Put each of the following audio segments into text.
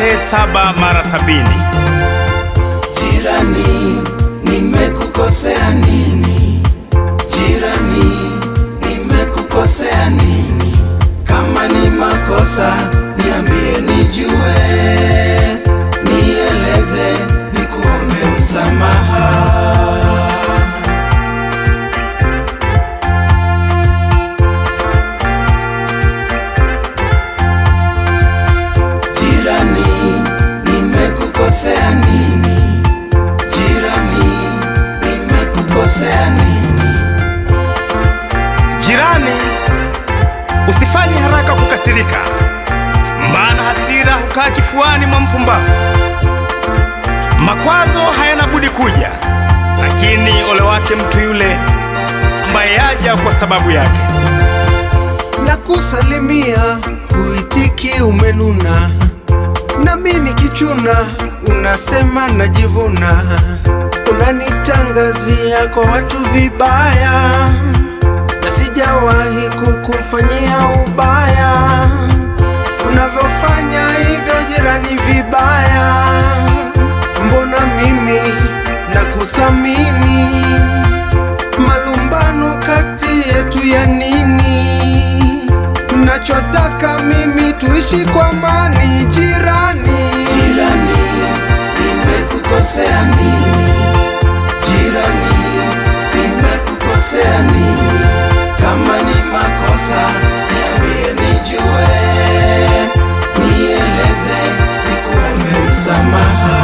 usamehe 7 mara 70. Jirani, nimekukosea nini? Jirani, nimekukosea nini? Kama ni makosa niambie nijue, nieleze nikuombe msamaha. Jirani, nimekukosea nini? Jirani, nimekukosea nini? Jirani, usifanye haraka kukasirika, maana hasira hukaa kifuani mwa mpumbavu. Makwazo hayana budi kuja, lakini ole wake mtu yule ambaye yaja kwa sababu yake. Nakusalimia, uitiki umenuna, nami nikichuna unasema najivuna. Unanitangazia kwa watu vibaya, na sijawahi kukufanyia ubaya. Unavyofanya hivyo jirani vibaya, mbona mimi nakuthamini? Malumbano kati yetu ya nini? Nachotaka mimi tuishi kwa amani. Jirani, Jirani, nimekukosea nini? Jirani, nimekukosea nini? Kama ni makosa niambie nijue, nieleze nikuombe msamaha.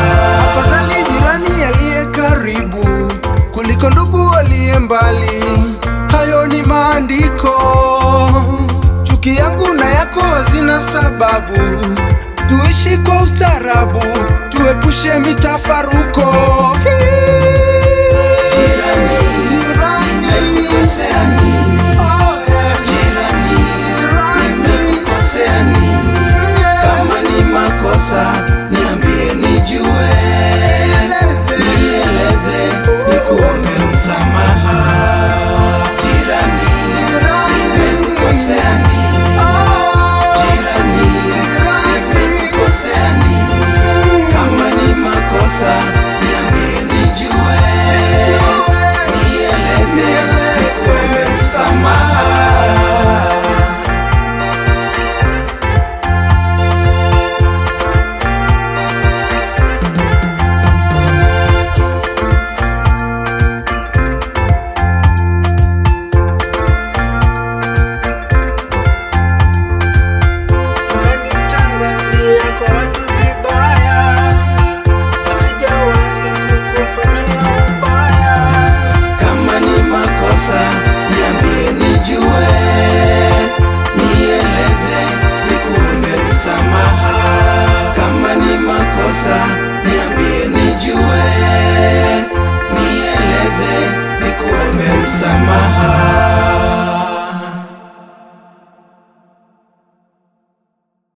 afadhali jirani aliye karibu kuliko ndugu aliye mbali. Hayo ni maandiko. Chuki yangu na yako hazina sababu. Tuishi kwa ustaarabu, tuepushe mitafaruko. Jirani, nimekukosea nini?